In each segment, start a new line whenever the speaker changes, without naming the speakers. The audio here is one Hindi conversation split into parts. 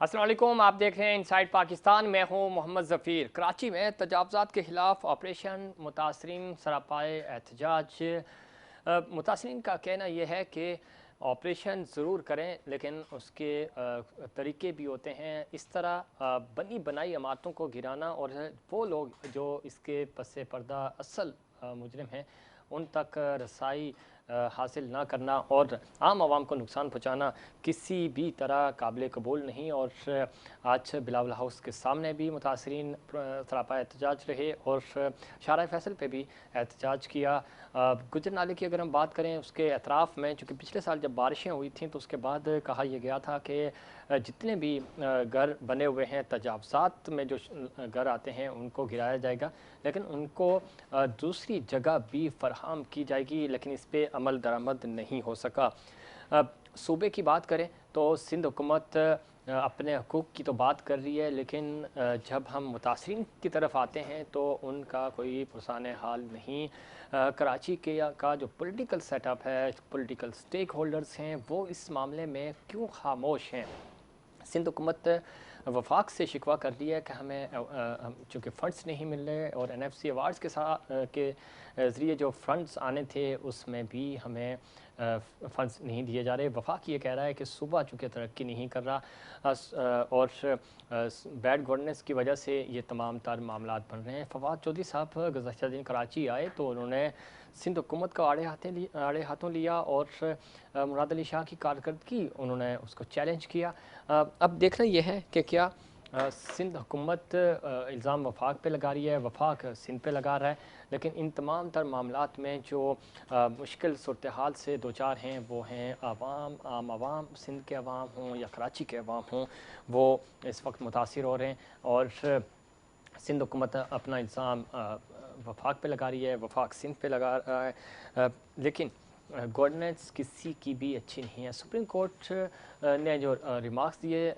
अस्सलाम वालेकुम, आप देख रहे हैं इनसाइड पाकिस्तान। मैं हूं मोहम्मद ज़फ़ीर। कराची में तजावज़ात के ख़िलाफ़ ऑपरेशन मुतासरीन सरापाए एहतजाज। मुतासरीन का कहना यह है कि ऑपरेशन ज़रूर करें लेकिन उसके तरीके भी होते हैं। इस तरह बनी बनाई इमारतों को गिराना और वो लोग जो इसके पस पर्दा असल मुजरिम हैं उन तक रसाई हासिल ना करना और आम आवाम को नुकसान पहुँचाना किसी भी तरह काबिल कबूल नहीं। और आज बिलावल हाउस के सामने भी मुतासरीन सरापा एहतजाज रहे और शारा फैसल पे भी एहतजाज किया। गुजर नाले की अगर हम बात करें उसके अतराफ़ में, चूँकि पिछले साल जब बारिशें हुई थी तो उसके बाद कहा यह गया था कि जितने भी घर बने हुए हैं तजावज़ात में जो घर आते हैं उनको गिराया जाएगा, लेकिन उनको दूसरी जगह भी फ़राहम की जाएगी, लेकिन इस पर अमल दरामद नहीं हो सका। सूबे की बात करें तो सिंध हुकूमत अपने हकूक़ की तो बात कर रही है, लेकिन जब हम मुतासरीन की तरफ आते हैं तो उनका कोई पुरसान हाल नहीं। कराची के का जो पॉलिटिकल सेटअप है, पॉलिटिकल स्टेक होल्डर्स हैं, वो इस मामले में क्यों खामोश हैं। सिंध हुकूमत वफाक से शिकवा कर दिया है कि हमें चूँकि फ़ंड्स नहीं मिल रहे और NFC अवार्ड्स के साथ के ज़रिए जो फ़ंड्स आने थे उसमें भी हमें फ़ंड्स नहीं दिए जा रहे। वफाक ये कह रहा है कि सूबा चूँकि तरक्की नहीं कर रहा और बैड गवर्नेंस की वजह से ये तमाम तर मामलात बन रहे हैं। फवाद चौधरी साहब गुज़श्ता दिन कराची आए तो उन्होंने सिंध हुकूमत को आड़े हाथों लिया और मुराद अली शाह की कारकर्दगी उन्होंने उसको चैलेंज किया। अब देखना यह है कि क्या सिंध हुकूमत इल्ज़ाम वफाक पे लगा रही है, वफाक सिंध पे लगा रहा है, लेकिन इन तमाम तर मामलात में जो मुश्किल सूरत हाल से दो चार हैं वो हैं आम आवाम, सिंध के अवाम हों या कराची के अवाम हों, वो इस वक्त मुतासिर हो रहे हैं। और सिंध हुकूमत अपना इल्ज़ाम वफाक पे लगा रही है, वफाक सिंध पे लगा रहा है, लेकिन गवर्नेंस किसी की भी अच्छी नहीं है। सुप्रीम कोर्ट ने जो रिमार्क्स दिए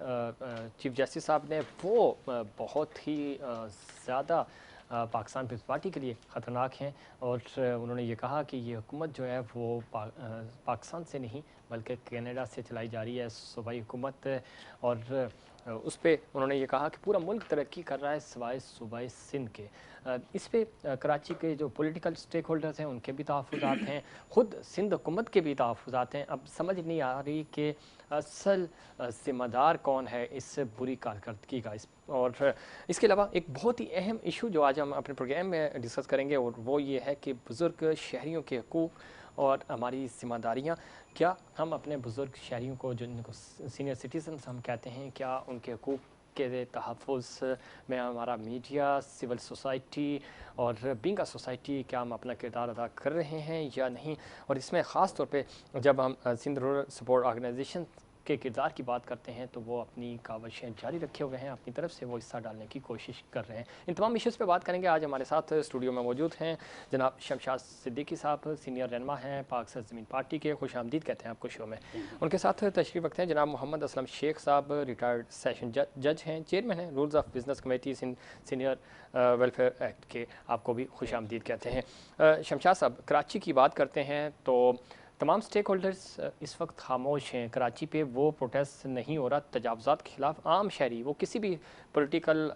चीफ जस्टिस साहब ने, वो बहुत ही ज़्यादा पाकिस्तान पीपल्स पार्टी के लिए ख़तरनाक हैं और उन्होंने ये कहा कि ये हुकूमत जो है वो पाकिस्तान से नहीं बल्कि कनाडा से चलाई जा रही है सूबाई हुकूमत। और उस पर उन्होंने ये कहा कि पूरा मुल्क तरक्की कर रहा है सिवाय सूबाई सिंध के। इस पर कराची के जो पॉलिटिकल स्टेक होल्डर्स हैं उनके भी तहफ़्फ़ुज़ात हैं, ख़ुद सिंध हुकूमत के भी तहफ़्फ़ुज़ात हैं। अब समझ नहीं आ रही कि असल ज़िम्मेदार कौन है इस बुरी कारकर्दगी का। और इसके अलावा एक बहुत ही अहम इशू जो आज हम अपने प्रोग्राम में डिस्कस करेंगे और वो ये है कि बुज़ुर्ग शहरियों के हकूक़ और हमारी ज़िम्मेदारियाँ। क्या हम अपने बुज़ुर्ग शहरियों को, जिनको सीनियर सिटीज़न्स हम कहते हैं, क्या उनके हकूक़ के तहफ़्फ़ुज़ में हमारा मीडिया, सिविल सोसाइटी और बीइंग अ सोसाइटी, क्या हम अपना किरदार अदा कर रहे हैं या नहीं। और इसमें ख़ास तौर पे जब हम सिंध रूरल सपोर्ट ऑर्गेनाइजेशन के किरदार की बात करते हैं तो वो अपनी काविशें जारी रखे हुए हैं, अपनी तरफ से वो हिस्सा डालने की कोशिश कर रहे हैं। इन तमाम इश्यूज़ पे बात करेंगे। आज हमारे साथ स्टूडियो में मौजूद हैं जनाब शमशाद सिद्दीकी साहब, सीनियर रहनुमा हैं पाक सरज़मीन पार्टी के। खुश आमदीद कहते हैं आपको शो में। उनके साथ तशरीफ़ रखते हैं जनाब मोहम्मद असलम शेख साहब, रिटायर्ड सेशन जज हैं, चेयरमैन हैं rules of business committee senior welfare act के। आपको भी खुश आमदीद कहते हैं। शमशाद साहब, कराची की बात करते हैं तो तमाम स्टेक होल्डर्स इस वक्त खामोश हैं। कराची पे वो प्रोटेस्ट नहीं हो रहा तजावज़ात के ख़िलाफ़। आम शहरी, वो किसी भी पॉलिटिकल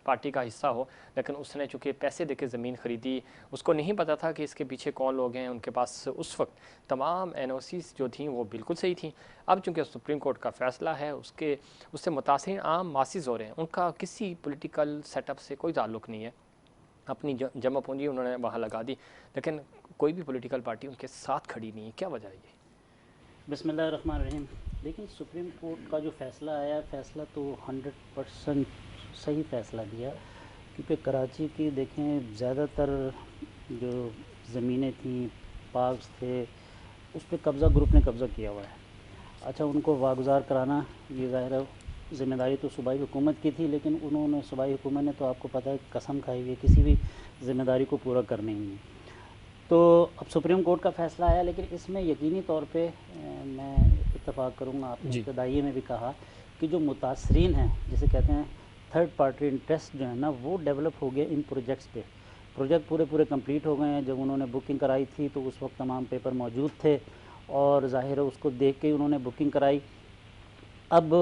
पार्टी का हिस्सा हो, लेकिन उसने चूँकि पैसे देके ज़मीन ख़रीदी, उसको नहीं पता था कि इसके पीछे कौन लोग हैं। उनके पास उस वक्त तमाम NOCs जो थी वो बिल्कुल सही थी। अब चूँकि सुप्रीम कोर्ट का फ़ैसला है उससे मुतासिर आम मासिस हो रहे हैं। उनका किसी पॉलिटिकल सेटअप से कोई ताल्लुक़ नहीं है, अपनी जमा पूंजी उन्होंने वहाँ लगा दी, लेकिन कोई भी पॉलिटिकल पार्टी उनके साथ खड़ी नहीं है। क्या वजह है ये?
बिस्मिल्लाहिर्रहमानिर्रहीम। लेकिन सुप्रीम कोर्ट का जो फ़ैसला आया, फ़ैसला तो 100% सही फ़ैसला दिया, क्योंकि कराची की देखें ज़्यादातर जो ज़मीनें थी, पार्क्स थे, उस पर कब्ज़ा ग्रुप ने कब्ज़ा किया हुआ है। अच्छा, उनको वागुज़ार कराना ये ज़ाहिर है ज़िम्मेदारी तो सूबाई हुकूमत की थी, लेकिन उन्होंने सूबाई हुकूमत ने तो आपको पता है कसम खाई हुई है किसी भी ज़िम्मेदारी को पूरा करने ही नहीं। तो अब सुप्रीम कोर्ट का फ़ैसला आया, लेकिन इसमें यकीनी तौर पे मैं इत्तफ़ाक़ करूँगा, आपने इब्तदाइये में भी कहा कि जो मुतासरीन हैं, जिसे कहते हैं थर्ड पार्टी इंटरेस्ट जो है ना, वो डेवलप हो गए इन प्रोजेक्ट्स पे। प्रोजेक्ट पूरे कंप्लीट हो गए हैं। जब उन्होंने बुकिंग कराई थी तो उस वक्त तमाम पेपर मौजूद थे और ज़ाहिर है उसको देख के ही उन्होंने बुकिंग कराई। अब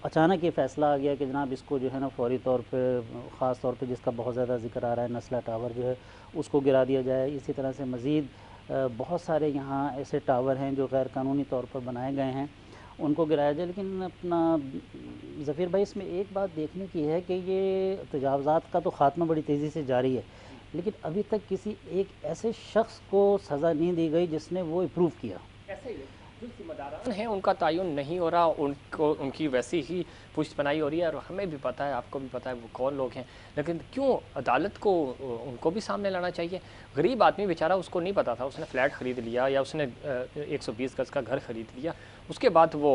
अचानक ये फ़ैसला आ गया कि जनाब इसको जो है ना फ़ौरी तौर पे, ख़ास तौर पे जिसका बहुत ज़्यादा ज़िक्र आ रहा है, नस्ला टावर जो है उसको गिरा दिया जाए। इसी तरह से मज़ीद बहुत सारे यहाँ ऐसे टावर हैं जो गैर कानूनी तौर पर बनाए गए हैं, उनको गिराया जाए। लेकिन अपना ज़फ़ीर भाई, इसमें एक बात देखने की है कि ये तजावज़ात का तो ख़ात्मा बड़ी तेज़ी से जारी है, लेकिन अभी तक किसी एक ऐसे शख्स को सज़ा नहीं दी गई जिसने वो अप्रूव किया।
ऐसे ही है, जो जिम्मेदारान हैं उनका तयन नहीं हो रहा, उनको उनकी वैसी ही पुष्टपनाही हो रही है, और हमें भी पता है, आपको भी पता है वो कौन लोग हैं। लेकिन क्यों अदालत को उनको भी सामने लाना चाहिए। गरीब आदमी बेचारा, उसको नहीं पता था, उसने फ्लैट ख़रीद लिया या उसने 120 गज़ का घर ख़रीद लिया, उसके बाद वो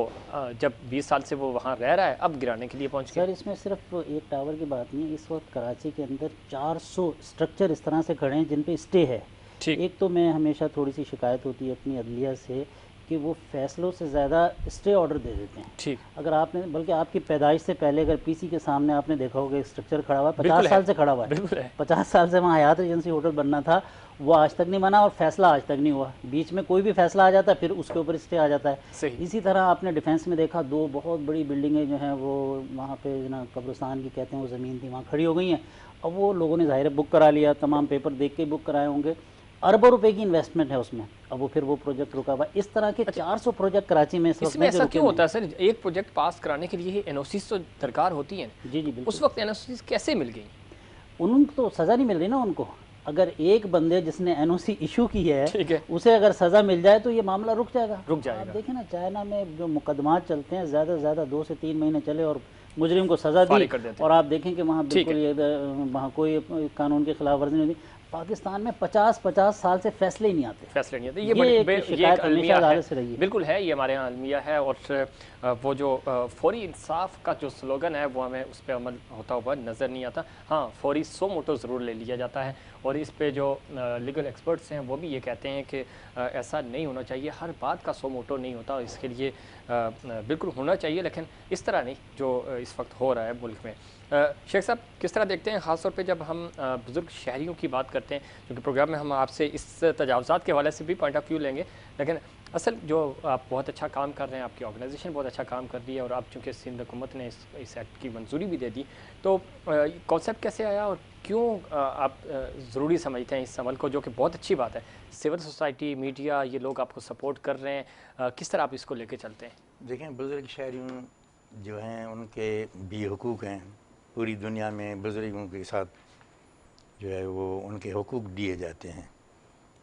जब 20 साल से वो वहाँ रह रहा है, अब गिराने के लिए पहुँच गया।
सर, इसमें सिर्फ एक टावर की बात नहीं है, इस वक्त कराची के अंदर 400 स्ट्रक्चर इस तरह से खड़े हैं जिन पे स्टे है।
ठीक।
एक तो मैं हमेशा थोड़ी सी शिकायत होती है अपनी अदलिया से कि वो फैसलों से ज़्यादा स्टे ऑर्डर दे देते हैं।
ठीक।
अगर आपने, बल्कि आपकी पैदाइश से पहले अगर पीसी के सामने आपने देखा होगा एक स्ट्रक्चर खड़ा हुआ है, 50 साल से खड़ा हुआ है,
बिल्कुल है।
50 साल से वहाँ हयात एजेंसी होटल बनना था, वो आज तक नहीं बना और फैसला आज तक नहीं हुआ। बीच में कोई भी फैसला आ जाता है फिर उसके ऊपर स्टे आ जाता है।
सही।
इसी तरह आपने डिफेंस में देखा, 2 बहुत बड़ी बिल्डिंगें जो हैं वो वहाँ पे ना कब्रिस्तान की कहते हैं वो ज़मीन थी, वहाँ खड़ी हो गई हैं। अब वो लोगों ने ज़ाहिर बुक करा लिया, तमाम पेपर देख के बुक कराए होंगे, अरबों रुपए की इन्वेस्टमेंट है उसमें। अब वो फिर वो प्रोजेक्ट रुका हुआ। इस तरह के 400 प्रोजेक्ट कराची में इस वक्त
इसमें ऐसा क्यों होता है सर? एक प्रोजेक्ट पास कराने के लिए एनओसीज तो दरकार होती है।
जी जी बिल्कुल।
उस वक्त एनओसीज कैसे मिल गई?
उनको तो सज़ा नहीं मिल रही ना उनको। अगर एक बंदे जिसने एनओसी इशू की है,
ठीक है,
उसे अगर सज़ा मिल जाए तो ये मामला रुक जाएगा।
रुक
आप
जाएगा।
देखें ना, चाइना में जो मुकदमात चलते हैं ज़्यादा से ज़्यादा 2 से 3 महीने चले और मुजरिम को सज़ा दी,
फारिग कर देते हैं।
और आप देखें कि वहाँ
ठीक
बिल्कुल
है।
ये वहाँ कोई कानून की खिलाफ वर्जी नहीं होती। पाकिस्तान में 50-50 साल से फैसले ही नहीं आते।
फैसले नहीं आते।
ये एक
ये
शिकायत
एक
हमेशा
अलमिया है,
अदालत से रही है।
बिल्कुल है, ये हमारे यहाँ अलमिया है। और वो जो फौरी इंसाफ का जो स्लोगन है वो हमें उस पर अमल होता हुआ नज़र नहीं आता। हाँ, फौरी सो मोटो ज़रूर ले लिया जाता है, और इस पे जो लीगल एक्सपर्ट्स हैं वो भी ये कहते हैं कि ऐसा नहीं होना चाहिए, हर बात का सो मोटो नहीं होता, इसके लिए बिल्कुल होना चाहिए, लेकिन इस तरह नहीं जो इस वक्त हो रहा है मुल्क में। शेख साहब, किस तरह देखते हैं, ख़ास तौर पे जब हम बुज़ुर्ग शहरियों की बात करते हैं, क्योंकि प्रोग्राम में हम आपसे इस तजावज़ात के हवाले से भी पॉइंट ऑफ व्यू लेंगे, लेकिन असल जो आप बहुत अच्छा काम कर रहे हैं, आपकी ऑर्गेनाइजेशन बहुत अच्छा काम कर रही है, और आप चूँकि सिंध हुकूमत ने इस एक्ट की मंजूरी भी दे दी, तो कॉन्सेप्ट कैसे आया और क्यों आप ज़रूरी समझते हैं इस अमल को, जो कि बहुत अच्छी बात है। सिविल सोसाइटी, मीडिया, ये लोग आपको सपोर्ट कर रहे हैं, किस तरह आप इसको लेके चलते हैं?
देखें, बुज़ुर्ग शहरियों जो हैं उनके भी हुकूक़ हैं। पूरी दुनिया में बुज़ुर्गों के साथ जो है वो उनके हुकूक़ दिए जाते हैं।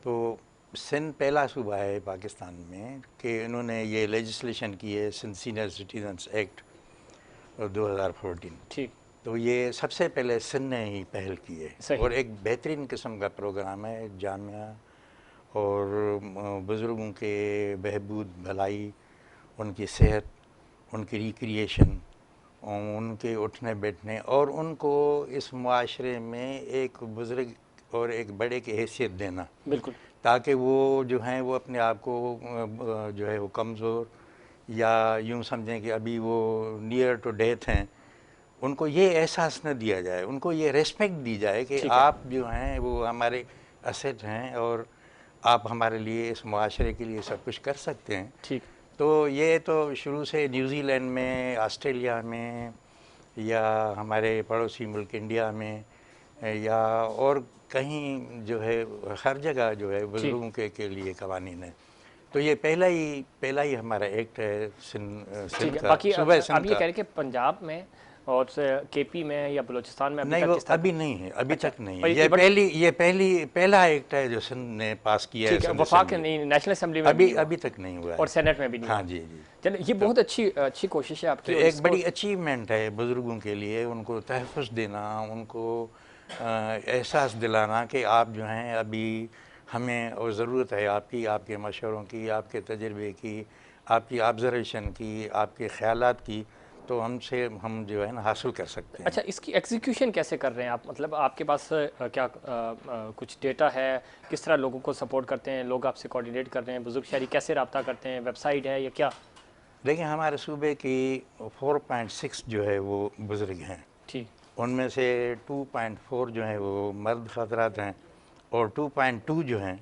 तो सिंध पहला सूबा है पाकिस्तान में कि इन्होंने ये लेजिस्लेशन की है, सिंध सीनियर सिटीजन्स एक्ट 2014।
ठीक।
तो ये सबसे पहले सिंध ने ही पहल की है, और एक बेहतरीन किस्म का प्रोग्राम है। जामिया और बुज़ुर्गों के बहबूद, भलाई, उनकी सेहत, उनकी रिक्रिएशन, उनके उठने बैठने, और उनको इस मुआशरे में एक बुज़ुर्ग और एक बड़े की हैसियत देना,
बिल्कुल,
ताकि वो जो हैं वो अपने आप को जो है वो कमज़ोर, या यूँ समझें कि अभी वो नियर टू डेथ हैं, उनको ये एहसास न दिया जाए, उनको ये रिस्पेक्ट दी जाए कि आप जो हैं वो हमारे असेट हैं और आप हमारे लिए, इस मुआशरे के लिए सब कुछ कर सकते हैं।
ठीक।
तो ये तो शुरू से न्यूज़ीलैंड में, ऑस्ट्रेलिया में, या हमारे पड़ोसी मुल्क इंडिया में, या और कहीं जो है हर जगह जो है बुज़ुर्गों के लिए कवानीन है। तो ये पहला ही हमारा एक्ट है सिंध का।
बाकी
सुबह
आप
सिंध
ये
का
कह रहे कि पंजाब में और केपी में या बलूचिस्तान में
नहीं, वो अभी नहीं है, अभी तक नहीं है। ये पहला एक्ट है जो सिंध ने पास किया है।
वफाक नहीं, नेशनल असेंबली में
अभी तक नहीं हुआ है,
और सेनेट में भी नहीं।
हाँ जी जी।
चलिए, ये बहुत अच्छी कोशिश है आपकी।
तो एक बड़ी अचीवमेंट है बुज़ुर्गों के लिए, उनको तहफ़्फ़ुज़ देना, उनको एहसास दिलाना कि आप जो हैं अभी हमें और ज़रूरत है आपकी, आपके मशवरों की, आपके तजर्बे की, आपकी ऑब्ज़र्वेशन की, आपके ख़यालात की, तो हम जो है ना हासिल कर सकते हैं।
अच्छा, इसकी एग्जीक्यूशन कैसे कर रहे हैं आप? मतलब आपके पास क्या कुछ डेटा है? किस तरह लोगों को सपोर्ट करते हैं? लोग आपसे कोऑर्डिनेट कर रहे हैं? बुज़ुर्ग शहरी कैसे रब्ता करते हैं? वेबसाइट है या क्या?
देखिए, हमारे सूबे की 4.6 जो है वो बुज़ुर्ग हैं।
ठीक।
उनमें से 2.4 जो हैं वो मर्द हज़रात हैं, और 2.2 जो हैं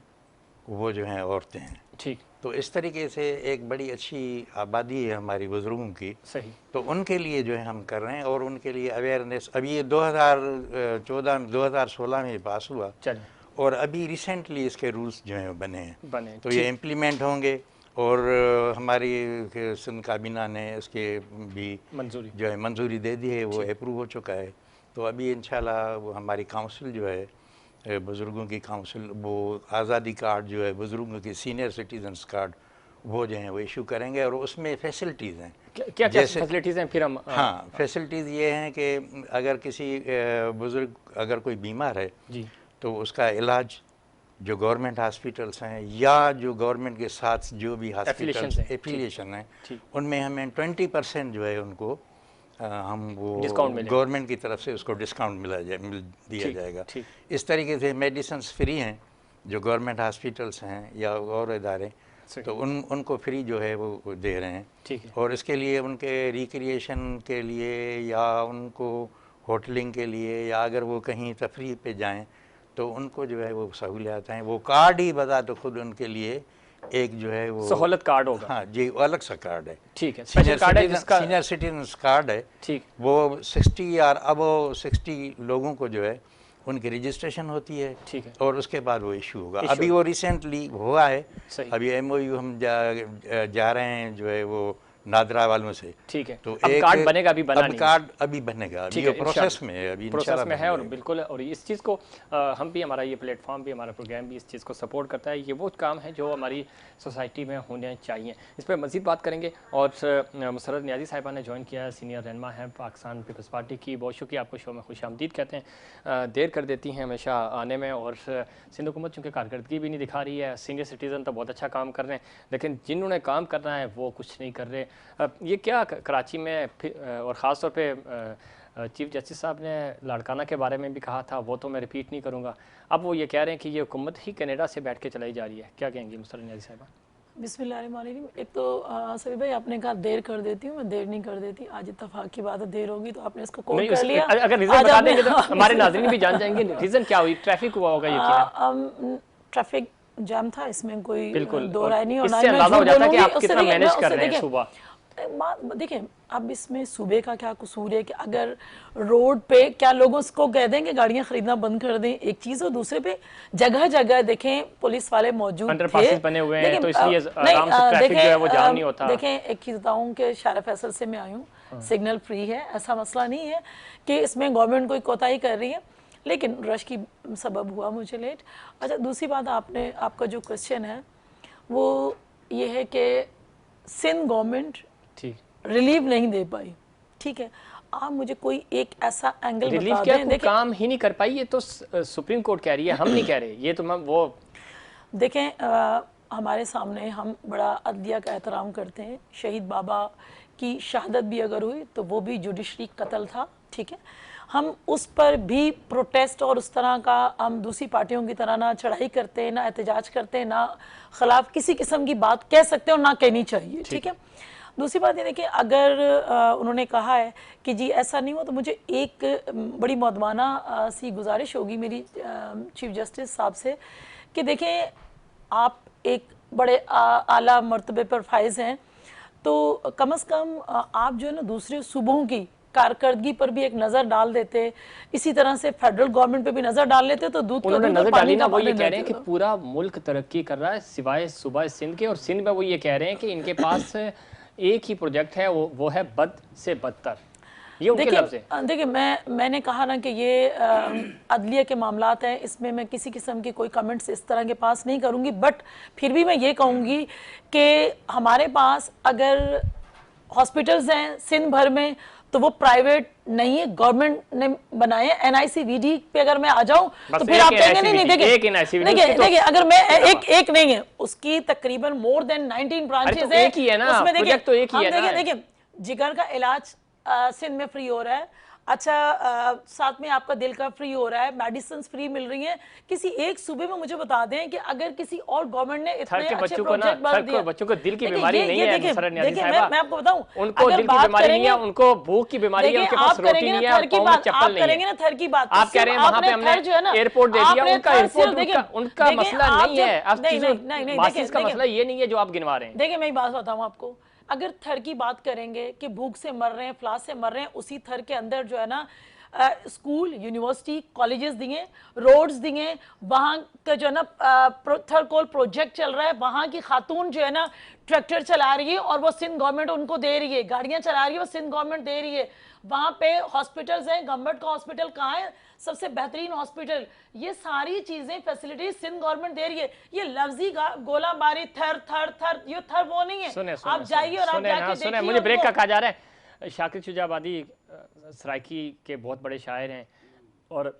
वो जो हैं औरतें हैं।
ठीक।
तो इस तरीके से एक बड़ी अच्छी आबादी है हमारी बुज़ुर्गों की।
सही।
तो उनके लिए जो है हम कर रहे हैं और उनके लिए अवेयरनेस अभी ये 2016 में पास हुआ और अभी रिसेंटली इसके रूल्स जो हैं बने हैं। तो ये इम्प्लीमेंट होंगे और हमारी सिंध काबीना ने इसके भी जो है मंजूरी दे दी है, वो अप्रूव हो चुका है। तो अभी इंशाल्लाह वो हमारी काउंसिल जो है बुज़ुर्गों की काउंसिल वो आज़ादी कार्ड जो है बुज़ुर्गों की सीनियर सिटीजन्स कार्ड वो जो हैं वो इशू करेंगे और उसमें फैसिलिटीज़ हैं।
क्या फैसिलिटीज़ हैं फिर हम?
हाँ, फैसिलिटीज़ ये हैं कि अगर किसी बुज़ुर्ग अगर कोई बीमार है
जी,
तो उसका इलाज जो गवर्नमेंट हॉस्पिटल्स हैं या जो गवर्नमेंट के साथ जो भी हॉस्पिटल्स एफिलिएशन हैं उनमें हमें 20% जो है उनको हम वो गवर्नमेंट की तरफ से उसको डिस्काउंट मिल दिया जाएगा। इस तरीके से मेडिसिन फ्री हैं जो गवर्नमेंट हॉस्पिटल्स हैं या और इदारे, तो उनको फ्री जो है वो दे रहे हैं। और इसके लिए उनके रिक्रिएशन के लिए या उनको होटलिंग के लिए या अगर वो कहीं तफरीह पे जाएं तो उनको जो है वो सहूलियत हैं। वो कार्ड ही बता तो खुद उनके लिए एक जो है वो
सहूलत कार्ड होगा।
हाँ जी, अलग सा कार्ड है।
ठीक है,
सीनियर सिटीजन्स कार्ड है।
ठीक,
वो 60 या अब 60 लोगों को जो है उनकी रजिस्ट्रेशन होती है।
ठीक है,
और उसके बाद वो इशू होगा। अभी वो रिसेंटली हुआ है। अभी MOU हम जा रहे हैं जो है वो नादरा वालों से।
ठीक है,
तो
अब
एक
कार्ड बनेगा, अभी बना नहीं।
कार्ड अभी बनेगा, अभी ये प्रोसेस में है, अभी
प्रोसेस में है। और बिल्कुल, और इस चीज़ को हम भी, हमारा ये प्लेटफॉर्म भी, हमारा प्रोग्राम भी इस चीज़ को सपोर्ट करता है। ये वो काम है जो हमारी सोसाइटी में होने चाहिए। इस पर मज़ीद बात करेंगे। और मुसर्रत नियाज़ी साहिबा ने ज्वाइन किया है, सीनियर रहनुमा है पाकिस्तान पीपल्स पार्टी की। बहुत शुक्रिया, आपको शो में खुशामदीद कहते हैं। देर कर देती हैं हमेशा आने में, और सिंध हुकूमत चूँकि कारकर्दगी भी नहीं दिखा रही है। सीनियर सिटीज़न तो बहुत अच्छा काम कर रहे हैं, लेकिन जिन्होंने काम करना है वो कुछ नहीं कर रहे। ये क्या कराची में और ख़ास तौर पे चीफ जस्टिस साहब ने लाड़काना के बारे में भी कहा था, वो तो मैं रिपीट नहीं करूँगा। अब वो ये कह रहे हैं कि ये हुकूमत ही कनाडा से बैठ के चलाई जा रही है। क्या कहेंगी मुसर्रत नियाज़ी साहिबा?
बिस्मिल्लाहिर्रहमानिर्रहीम। एक तो सभी भाई आपने कहा देर कर देती हूँ, मैं देर नहीं कर देती। आज इत्तफाक की बात है, देर होगी तो आपने इसको कोट कर लिया।
अगर रीज़न बता देंगे तो हमारे नाज़रीन भी जान जाएंगे रीज़न क्या हुई। ट्रैफिक हुआ होगा यकीनन,
ट्रैफिक जाम था, इसमें कोई
बिल्कुल
दो राय नहीं। और
इससे अंदाजा हो जाता है कि आप कितना मैनेज कर रहे हैं सुबह।
देखिए, अब इसमें सूबे का क्या कसूर है कि अगर रोड पे क्या लोगों को कह दें कि गाड़ियां खरीदना बंद कर दें, एक चीज़। और दूसरे पे जगह जगह देखें पुलिस वाले मौजूद थे,
बने हुए हैं, तो इसलिए आराम से ट्रैफिक जो है वो जाम नहीं होता।
देखें, एक चीज़ बताऊं कि शारा फैसल से मैं आई हूँ, सिग्नल फ्री है, ऐसा मसला नहीं है कि इसमें गवर्नमेंट कोई कोताही कर रही है, लेकिन रश की सबब हुआ मुझे लेट। अच्छा, दूसरी बात, आपका जो क्वेश्चन है वो ये है कि सिंध गवर्नमेंट रिलीव नहीं दे पाई। ठीक है, आप मुझे कोई एक ऐसा एंगल बता दें।
देखिए, काम ही नहीं कर पाई, ये तो सुप्रीम कोर्ट कह रही है, हम नहीं कह रहे। ये तो वो
देखें, हमारे सामने हम बड़ा अदलिया का एहतराम करते हैं। शहीद बाबा की शहादत भी अगर हुई तो वो भी जुडिशरी कत्ल था। ठीक है, हम उस पर भी प्रोटेस्ट और उस तरह का हम दूसरी पार्टियों की तरह ना चढ़ाई करते हैं, ना एहतजाज करते हैं, ना खिलाफ किसी किस्म की बात कह सकते हैं और ना कहनी चाहिए। ठीक है, दूसरी बात ये देखिए, अगर उन्होंने कहा है कि जी ऐसा नहीं हुआ, तो मुझे एक बड़ी मौदमाना सी गुजारिश होगी मेरी चीफ जस्टिस साहब से कि देखें, आप एक बड़े आला मर्तबे पर फाइज हैं, तो कम से कम आप जो है ना दूसरे सूबों की कारकर्दगी पर भी एक नज़र डाल देते, इसी तरह से फेडरल गवर्नमेंट पे भी नज़र डाल लेते तो दूध
उन्होंने नज़र डाली ना। वो ये कह रहे हैं कि पूरा मुल्क तरक्की कर रहा है सिवाय सूबा सिंध के, और सिंध में वो ये कह रहे हैं कि इनके पास एक ही प्रोजेक्ट है, वो है बद से बदतर। ये उनके लफ्ज़ हैं।
देखिए, मैंने कहा ना कि ये अदलिया के मामलात हैं, इसमें मैं किसी किस्म की कोई कमेंट्स इस तरह के पास नहीं करूँगी। बट फिर भी मैं ये कहूँगी कि हमारे पास अगर हॉस्पिटल्स हैं सिंध भर में तो वो प्राइवेट नहीं है, गवर्नमेंट ने बनाए हैं। NICVD पे अगर मैं आ जाऊं तो फिर आप कहेंगे नहीं देखिए, अगर मैं एक नहीं है, उसकी तकरीबन मोर देन 19 ब्रांचेस है।
उसमें देखिए,
देखिए जिगर का इलाज सिंध में फ्री हो रहा है, अच्छा साथ में आपका दिल का फ्री हो रहा है, मेडिसिन फ्री मिल रही हैं। किसी एक सूबे में मुझे बता दें कि अगर किसी और गवर्नमेंट ने इतने अच्छे प्रोजेक्ट बना दिए,
बच्चों को दिल की बीमारी नहीं है,
देखिए मैं आपको बताऊं,
उनको दिल की बीमारी नहीं है, उनको भूख की बीमारी है, उनके पास रोटी नहीं है,
आप करेंगे ना थर की बात,
आप कह रहे हैं वहां पे हमने एयरपोर्ट दे दिया, उनका एयरपोर्ट उनका मसला नहीं है, मासिस का मसला ये नहीं है जो आप गिनवा रहे हैं।
देखिए मैं बात बताऊं आपको, अगर थर की बात करेंगे कि भूख से मर रहे हैं, फ्लास से मर रहे हैं, उसी थर के अंदर जो है ना स्कूल, यूनिवर्सिटी, कॉलेजेस दिए, रोड्स दिए, वहाँ का जो है ना थर कोल प्रोजेक्ट चल रहा है, वहाँ की खातून जो है ना ट्रैक्टर चला रही है और वो सिंध गवर्नमेंट उनको दे रही है, गाड़ियाँ चला रही है वो सिंध गवर्नमेंट दे रही है। वहाँ पे हॉस्पिटल्स हैं, गवर्नमेंट का हॉस्पिटल कहाँ है, सबसे बेहतरीन हॉस्पिटल, ये सारी चीजें फैसिलिटीज सिंध गवर्नमेंट दे रही है। ये लफ्जी गोलाबारी थर थर थर, ये थर वो नहीं है। आप जाइए और आप जाके देखिए।
मुझे ब्रेक का कहा जा रहा है। शाकिर शुजाबादी सराइकी के बहुत बड़े शायर हैं और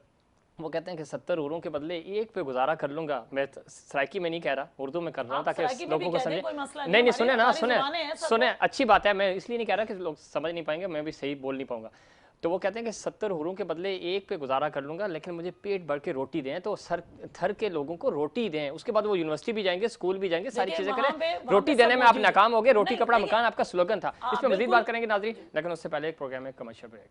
वो कहते हैं कि 70 हुरों के बदले एक पे गुजारा कर लूंगा। मैं सराइकी में नहीं कह रहा, उर्दू में कर रहा हूँ ताकि लोगों को समझे। नहीं सुने ना, सुने अच्छी बात है, मैं इसलिए नहीं कह रहा कि लोग समझ नहीं पाएंगे, मैं भी सही बोल नहीं पाऊंगा। तो वो कहते हैं कि 70 हुरों के बदले एक पे गुजारा कर लूंगा, लेकिन मुझे पेट भर के रोटी दें, तो थर के लोगों को रोटी दें। उसके बाद वो यूनिवर्सिटी भी जाएंगे, स्कूल भी जाएंगे, सारी चीजें करें। रोटी देने में आप नाकाम हो गए। रोटी कपड़ा मकान आपका स्लोगन था। इस पर मजीद बात करेंगे नाज़रीन, लेकिन उससे पहले एक प्रोग्राम है कमर्शियल ब्रेक।